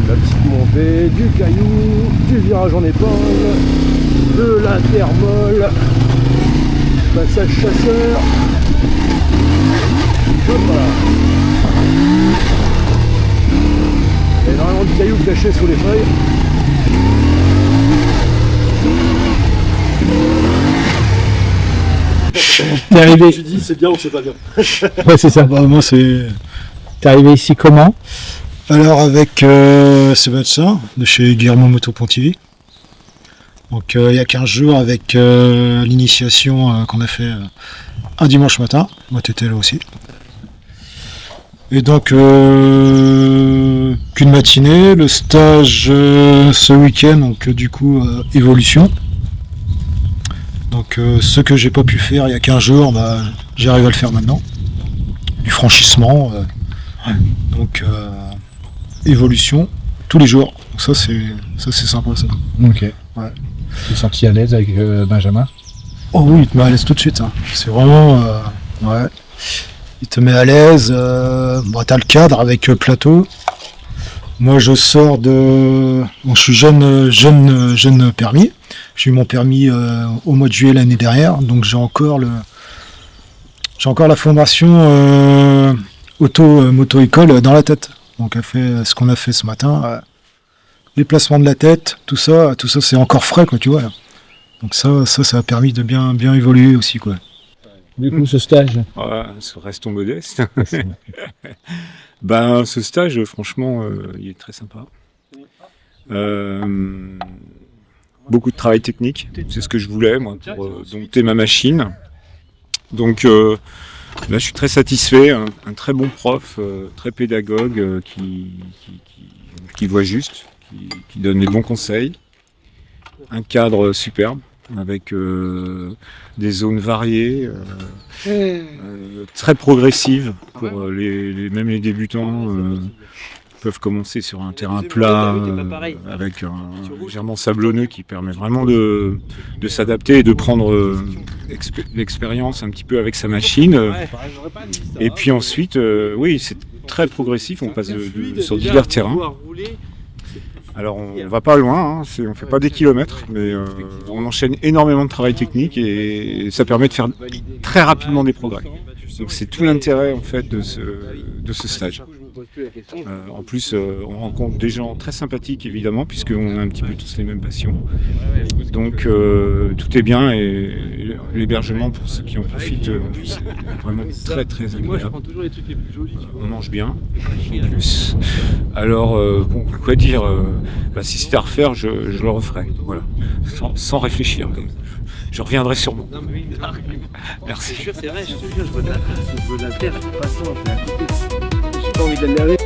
La petite montée, du caillou, du virage en épingle, de la thermale, passage chasseur. Hop là. Il y a énormément de cailloux cachés sous les feuilles. T'es arrivé. Tu dis c'est bien ou c'est pas bien. Ouais, c'est ça. Bah, moi, c'est. T'es arrivé ici comment? Alors, avec Sébastien, de chez Guillermo Moto Pontivy. Donc, il y a 15 jours, avec l'initiation qu'on a fait un dimanche matin. Moi, t'étais là aussi. Et donc, qu'une matinée, le stage ce week-end, donc du coup, évolution. Donc, ce que j'ai pas pu faire il y a 15 jours, bah, j'arrive à le faire maintenant. Du franchissement. Donc, évolution tous les jours. Donc ça c'est sympa ça. Ok. Ouais. Tu t'es senti à l'aise avec Benjamin? Oh oui, il te met à l'aise tout de suite. Hein. C'est vraiment ouais. Il te met à l'aise. Bon, t'as le cadre avec plateau. Moi je sors de. Bon, je suis jeune permis. J'ai eu mon permis au mois de juillet l'année dernière, donc j'ai encore la formation moto-école dans la tête. Donc elle fait ce qu'on a fait ce matin. Les placements de la tête, tout ça c'est encore frais quoi, tu vois. Donc ça a permis de bien évoluer aussi quoi. Du coup, ce stage. Restons modestes. Ben, ce stage, franchement, il est très sympa. Beaucoup de travail technique, c'est ce que je voulais moi pour dompter ma machine. Donc là, je suis très satisfait. Un très bon prof, très pédagogue, qui voit juste, qui donne les bons conseils. Un cadre superbe avec des zones variées, très progressives pour même les débutants. Peuvent commencer sur un terrain plat avec un légèrement sablonneux qui permet vraiment de s'adapter et de prendre l'expérience un petit peu avec sa machine. Et puis ensuite, oui, c'est très progressif, on passe sur divers terrains. Alors on va pas loin, hein, on fait pas des kilomètres, mais on enchaîne énormément de travail technique et ça permet de faire très rapidement des progrès. Donc c'est tout l'intérêt en fait de ce stage. En plus, on rencontre des gens très sympathiques évidemment, puisqu'on a un petit peu tous les mêmes passions. Donc tout est bien et l'hébergement pour ceux qui en profitent, en plus, c'est vraiment très très agréable. On mange bien. En plus. Alors, bon, quoi dire si c'était à refaire, je le referais. Voilà, sans réfléchir. Je reviendrai sûrement. Merci. C'est vrai, je te jure, je veux de la trace, je veux de la terre, je veux pas ça, on fait à côté. J'ai pas envie de l'énerver.